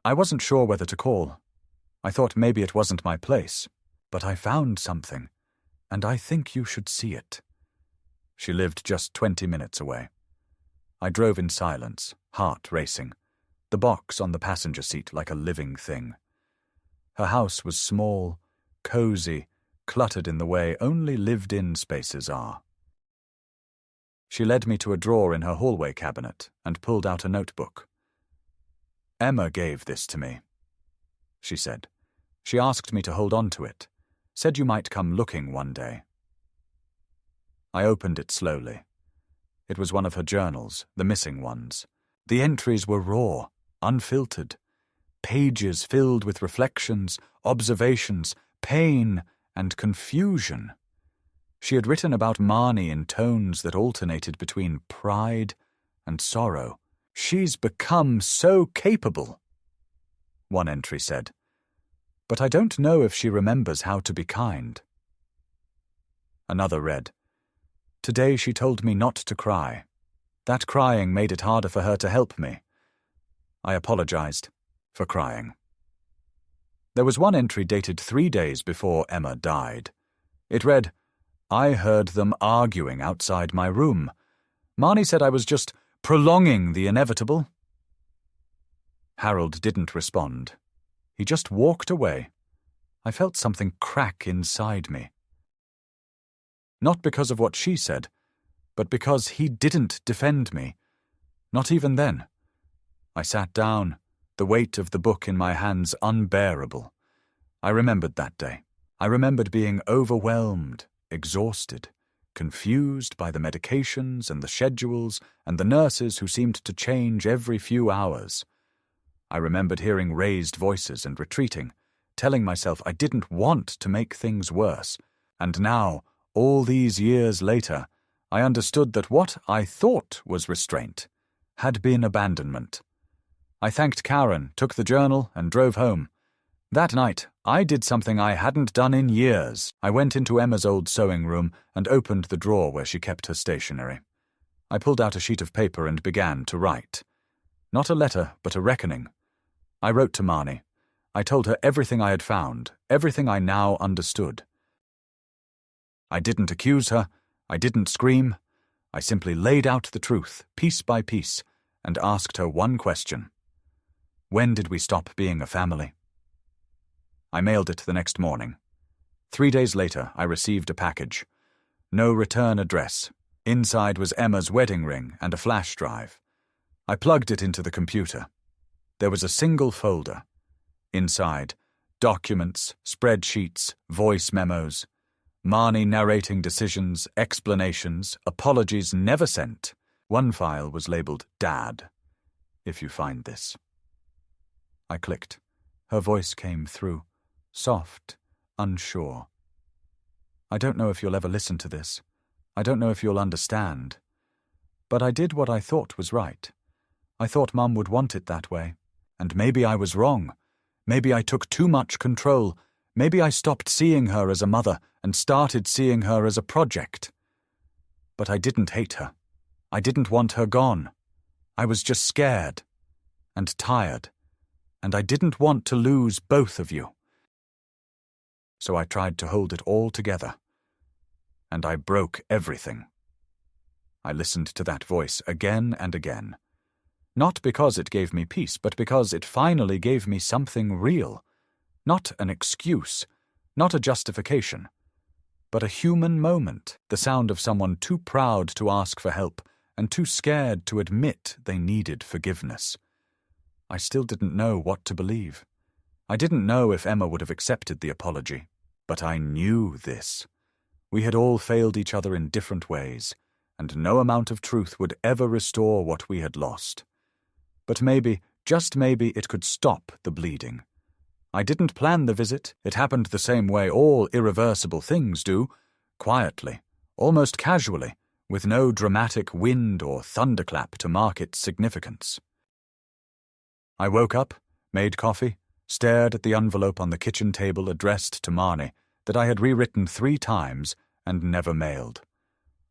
"I wasn't sure whether to call. I thought maybe it wasn't my place, but I found something, and I think you should see it." She lived just 20 minutes away. I drove in silence, heart racing, the box on the passenger seat like a living thing. Her house was small, cozy, cluttered in the way only lived-in spaces are. She led me to a drawer in her hallway cabinet and pulled out a notebook. "Emma gave this to me," she said. "She asked me to hold on to it, said you might come looking one day." I opened it slowly. It was one of her journals, the missing ones. The entries were raw, unfiltered. Pages filled with reflections, observations, pain, and confusion. She had written about Marnie in tones that alternated between pride and sorrow. "She's become so capable," one entry said. "But I don't know if she remembers how to be kind." Another read, "Today she told me not to cry. That crying made it harder for her to help me. I apologized for crying." There was one entry dated 3 days before Emma died. It read, "I heard them arguing outside my room. Marnie said I was just prolonging the inevitable." Harold didn't respond. He just walked away. I felt something crack inside me. Not because of what she said, but because he didn't defend me. Not even then. I sat down, the weight of the book in my hands unbearable. I remembered that day. I remembered being overwhelmed, exhausted, confused by the medications and the schedules and the nurses who seemed to change every few hours. I remembered hearing raised voices and retreating, telling myself I didn't want to make things worse. And now, all these years later, I understood that what I thought was restraint had been abandonment. I thanked Karen, took the journal, and drove home. That night, I did something I hadn't done in years. I went into Emma's old sewing room and opened the drawer where she kept her stationery. I pulled out a sheet of paper and began to write. Not a letter, but a reckoning. I wrote to Marnie. I told her everything I had found, everything I now understood. I didn't accuse her, I didn't scream. I simply laid out the truth, piece by piece, and asked her one question. When did we stop being a family? I mailed it the next morning. 3 days later, I received a package. No return address. Inside was Emma's wedding ring and a flash drive. I plugged it into the computer. There was a single folder. Inside, documents, spreadsheets, voice memos, Marnie narrating decisions, explanations, apologies never sent. One file was labeled Dad. If you find this. I clicked. Her voice came through. Soft, unsure. I don't know if you'll ever listen to this. I don't know if you'll understand. But I did what I thought was right. I thought Mum would want it that way. And maybe I was wrong. Maybe I took too much control. Maybe I stopped seeing her as a mother and started seeing her as a project. But I didn't hate her. I didn't want her gone. I was just scared and tired. And I didn't want to lose both of you. So I tried to hold it all together. And I broke everything. I listened to that voice again and again. Not because it gave me peace, but because it finally gave me something real. Not an excuse, not a justification, but a human moment, the sound of someone too proud to ask for help and too scared to admit they needed forgiveness. I still didn't know what to believe. I didn't know if Emma would have accepted the apology, but I knew this. We had all failed each other in different ways, and no amount of truth would ever restore what we had lost. But maybe, just maybe, it could stop the bleeding. I didn't plan the visit. It happened the same way all irreversible things do, quietly, almost casually, with no dramatic wind or thunderclap to mark its significance. I woke up, made coffee, stared at the envelope on the kitchen table addressed to Marnie that I had rewritten 3 times and never mailed.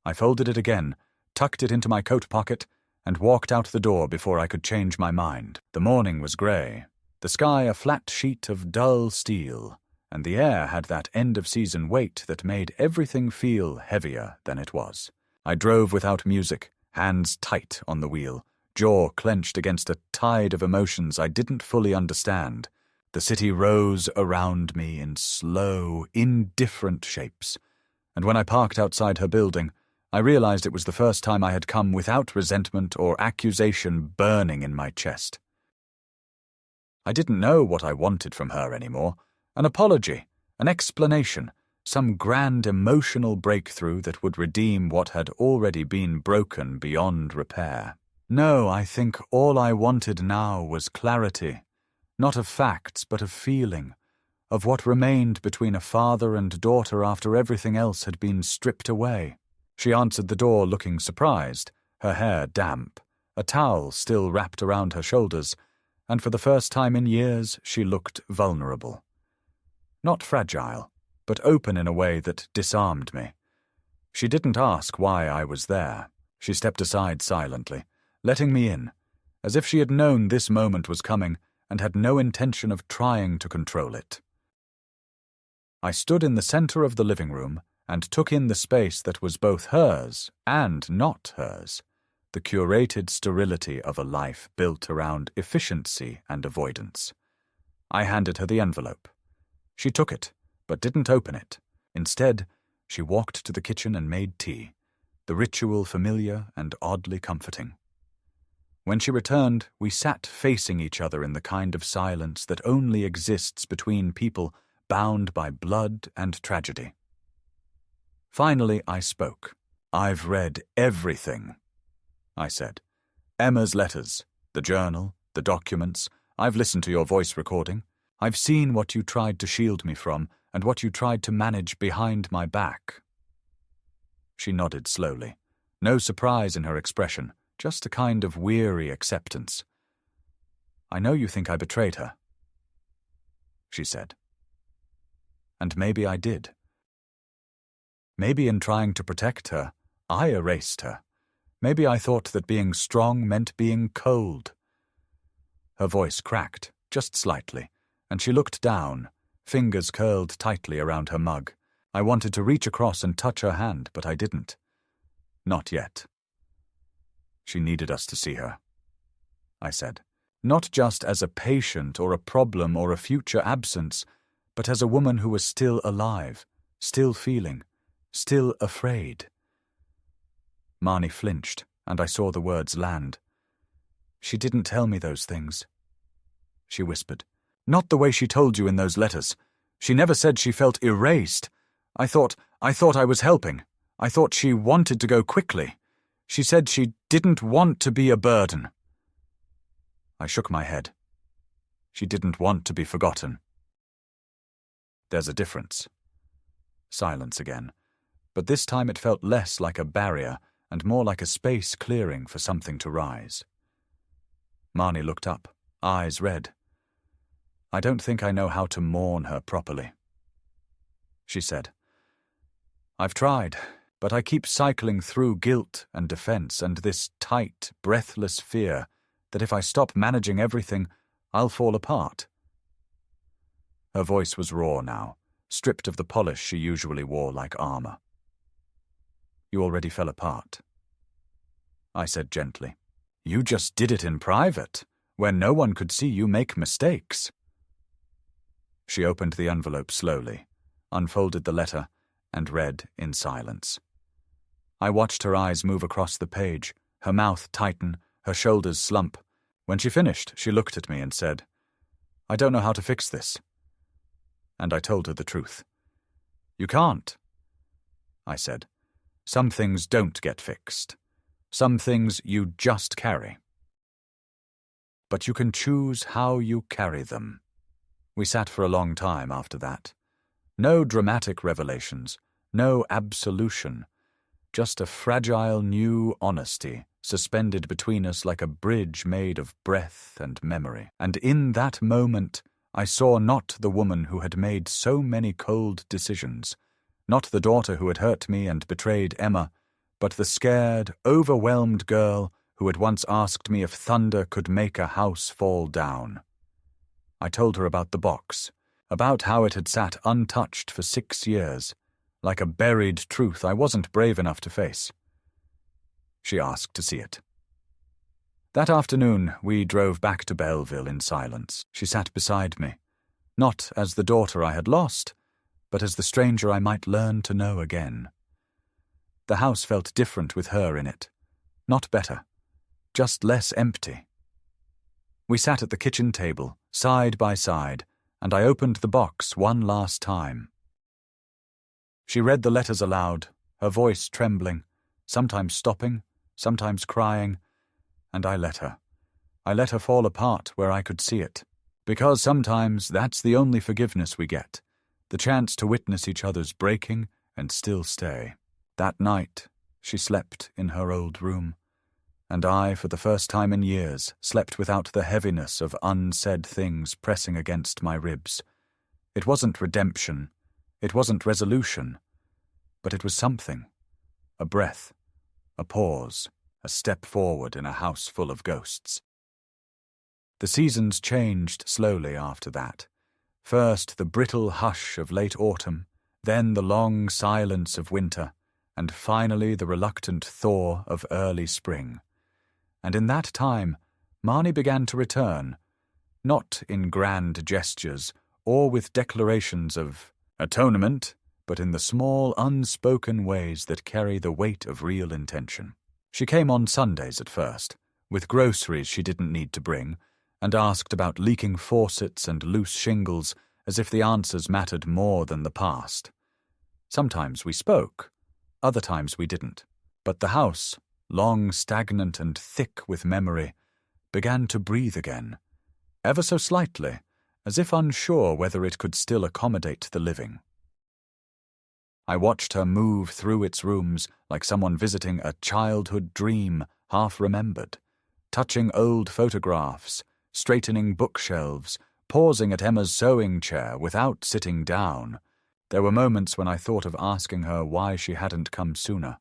I folded it again, tucked it into my coat pocket, and walked out the door before I could change my mind. The morning was grey, the sky a flat sheet of dull steel, and the air had that end-of-season weight that made everything feel heavier than it was. I drove without music, hands tight on the wheel, jaw clenched against a tide of emotions I didn't fully understand. The city rose around me in slow, indifferent shapes, and when I parked outside her building, I realized it was the first time I had come without resentment or accusation burning in my chest. I didn't know what I wanted from her anymore. An apology, an explanation, some grand emotional breakthrough that would redeem what had already been broken beyond repair. No, I think all I wanted now was clarity, not of facts but of feeling, of what remained between a father and daughter after everything else had been stripped away. She answered the door looking surprised, her hair damp, a towel still wrapped around her shoulders, and for the first time in years she looked vulnerable. Not fragile, but open in a way that disarmed me. She didn't ask why I was there. She stepped aside silently, letting me in, as if she had known this moment was coming and had no intention of trying to control it. I stood in the center of the living room and took in the space that was both hers and not hers, the curated sterility of a life built around efficiency and avoidance. I handed her the envelope. She took it, but didn't open it. Instead, she walked to the kitchen and made tea, the ritual familiar and oddly comforting. When she returned, we sat facing each other in the kind of silence that only exists between people bound by blood and tragedy. Finally, I spoke. "I've read everything," I said. "Emma's letters, the journal, the documents. I've listened to your voice recording. I've seen what you tried to shield me from and what you tried to manage behind my back." She nodded slowly. No surprise in her expression, just a kind of weary acceptance. "I know you think I betrayed her," she said. And maybe I did. Maybe in trying to protect her, I erased her. Maybe I thought that being strong meant being cold. Her voice cracked, just slightly, and she looked down, fingers curled tightly around her mug. I wanted to reach across and touch her hand, but I didn't. Not yet. She needed us to see her, I said. Not just as a patient or a problem or a future absence, but as a woman who was still alive, still feeling, still afraid. Marnie flinched, and I saw the words land. "She didn't tell me those things," she whispered. "Not the way she told you in those letters. She never said she felt erased. I thought I was helping. I thought she wanted to go quickly. She said she didn't want to be a burden." I shook my head. She didn't want to be forgotten. There's a difference. Silence again, but this time it felt less like a barrier and more like a space clearing for something to rise. Marnie looked up, eyes red. "I don't think I know how to mourn her properly," she said. "I've tried, but I keep cycling through guilt and defense and this tight, breathless fear that if I stop managing everything, I'll fall apart." Her voice was raw now, stripped of the polish she usually wore like armor. "You already fell apart," I said gently. "You just did it in private, where no one could see you make mistakes." She opened the envelope slowly, unfolded the letter, and read in silence. I watched her eyes move across the page, her mouth tighten, her shoulders slump. When she finished, she looked at me and said, "I don't know how to fix this." And I told her the truth. "You can't," I said. "Some things don't get fixed. Some things you just carry. But you can choose how you carry them." We sat for a long time after that. No dramatic revelations, no absolution, just a fragile new honesty suspended between us like a bridge made of breath and memory. And in that moment, I saw not the woman who had made so many cold decisions, not the daughter who had hurt me and betrayed Emma, but the scared, overwhelmed girl who had once asked me if thunder could make a house fall down. I told her about the box, about how it had sat untouched for 6 years, like a buried truth I wasn't brave enough to face. She asked to see it. That afternoon, we drove back to Belleville in silence. She sat beside me, not as the daughter I had lost, but as the stranger I might learn to know again. The house felt different with her in it. Not better, just less empty. We sat at the kitchen table, side by side, and I opened the box one last time. She read the letters aloud, her voice trembling, sometimes stopping, sometimes crying, and I let her. I let her fall apart where I could see it, because sometimes that's the only forgiveness we get, the chance to witness each other's breaking and still stay. That night, she slept in her old room, and I, for the first time in years, slept without the heaviness of unsaid things pressing against my ribs. It wasn't redemption, it wasn't resolution, but it was something, a breath, a pause, a step forward in a house full of ghosts. The seasons changed slowly after that. First the brittle hush of late autumn, then the long silence of winter, and finally the reluctant thaw of early spring. And in that time, Marnie began to return, not in grand gestures or with declarations of atonement, but in the small, unspoken ways that carry the weight of real intention. She came on Sundays at first, with groceries she didn't need to bring, and asked about leaking faucets and loose shingles as if the answers mattered more than the past. Sometimes we spoke, other times we didn't, but the house, long stagnant and thick with memory, began to breathe again, ever so slightly, as if unsure whether it could still accommodate the living. I watched her move through its rooms like someone visiting a childhood dream half-remembered, touching old photographs, straightening bookshelves, pausing at Emma's sewing chair without sitting down. There were moments when I thought of asking her why she hadn't come sooner,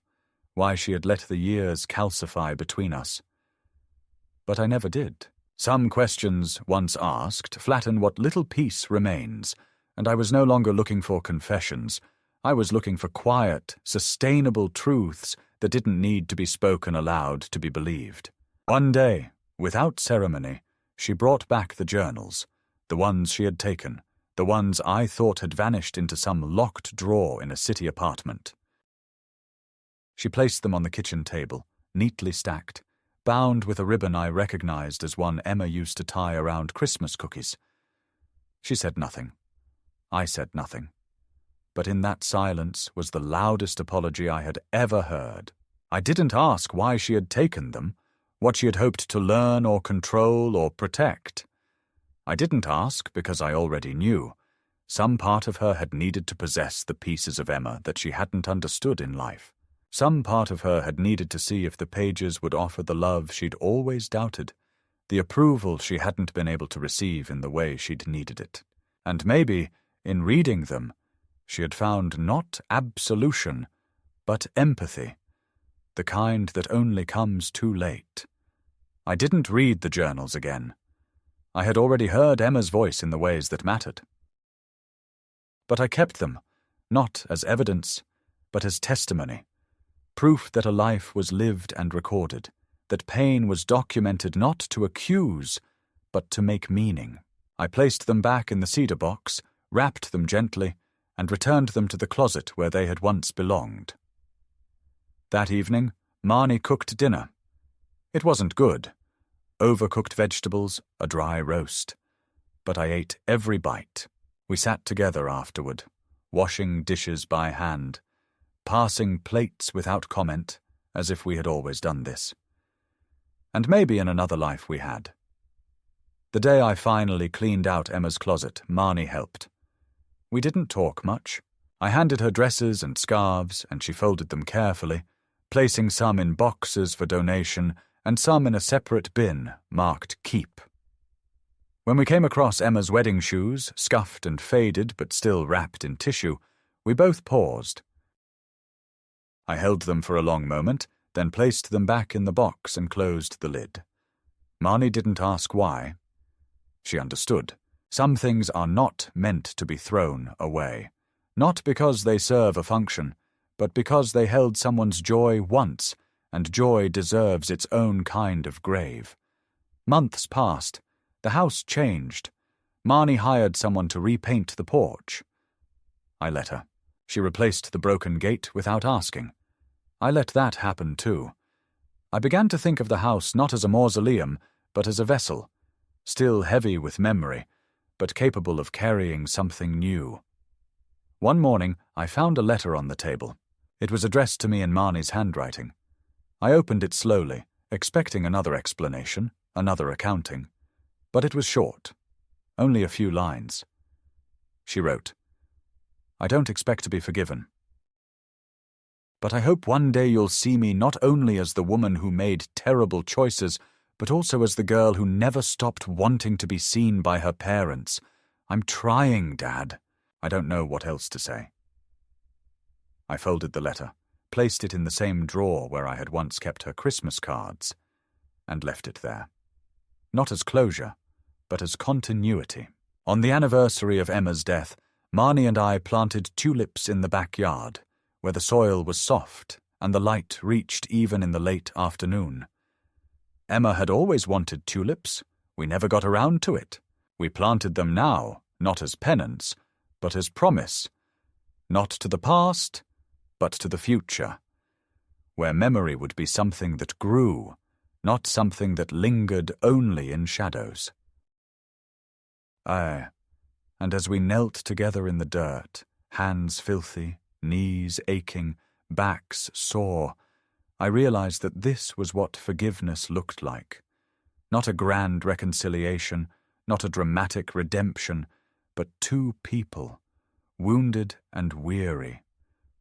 why she had let the years calcify between us. But I never did. Some questions, once asked, flatten what little peace remains, and I was no longer looking for confessions. I was looking for quiet, sustainable truths that didn't need to be spoken aloud to be believed. One day, without ceremony, she brought back the journals, the ones she had taken, the ones I thought had vanished into some locked drawer in a city apartment. She placed them on the kitchen table, neatly stacked, bound with a ribbon I recognized as one Emma used to tie around Christmas cookies. She said nothing. I said nothing. But in that silence was the loudest apology I had ever heard. I didn't ask why she had taken them, what she had hoped to learn or control or protect. I didn't ask because I already knew. Some part of her had needed to possess the pieces of Emma that she hadn't understood in life. Some part of her had needed to see if the pages would offer the love she'd always doubted, the approval she hadn't been able to receive in the way she'd needed it. And maybe, in reading them, she had found not absolution, but empathy, the kind that only comes too late. I didn't read the journals again. I had already heard Emma's voice in the ways that mattered. But I kept them, not as evidence, but as testimony, proof that a life was lived and recorded, that pain was documented not to accuse, but to make meaning. I placed them back in the cedar box, wrapped them gently, and returned them to the closet where they had once belonged. That evening, Marnie cooked dinner. It wasn't good. Overcooked vegetables, a dry roast. But I ate every bite. We sat together afterward, washing dishes by hand, passing plates without comment, as if we had always done this. And maybe in another life we had. The day I finally cleaned out Emma's closet, Marnie helped. We didn't talk much. I handed her dresses and scarves, and she folded them carefully, placing some in boxes for donation and some in a separate bin marked Keep. When we came across Emma's wedding shoes, scuffed and faded but still wrapped in tissue, we both paused. I held them for a long moment, then placed them back in the box and closed the lid. Marnie didn't ask why. She understood. Some things are not meant to be thrown away, not because they serve a function, but because they held someone's joy once, and joy deserves its own kind of grave. Months passed. The house changed. Marnie hired someone to repaint the porch. I let her. She replaced the broken gate without asking. I let that happen too. I began to think of the house not as a mausoleum, but as a vessel, still heavy with memory, but capable of carrying something new. One morning, I found a letter on the table. It was addressed to me in Marnie's handwriting. I opened it slowly, expecting another explanation, another accounting. But it was short, only a few lines. She wrote, "I don't expect to be forgiven. But I hope one day you'll see me not only as the woman who made terrible choices, but also as the girl who never stopped wanting to be seen by her parents. I'm trying, Dad. I don't know what else to say." I folded the letter, placed it in the same drawer where I had once kept her Christmas cards, and left it there. Not as closure, but as continuity. On the anniversary of Emma's death, Marnie and I planted tulips in the backyard, where the soil was soft and the light reached even in the late afternoon. Emma had always wanted tulips. We never got around to it. We planted them now, not as penance, but as promise. Not to the past, but to the future, where memory would be something that grew, not something that lingered only in shadows. Aye, and as we knelt together in the dirt, hands filthy, knees aching, backs sore, I realized that this was what forgiveness looked like. Not a grand reconciliation, not a dramatic redemption, but two people, wounded and weary,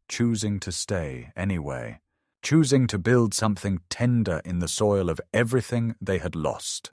choosing to stay anyway, choosing to build something tender in the soil of everything they had lost.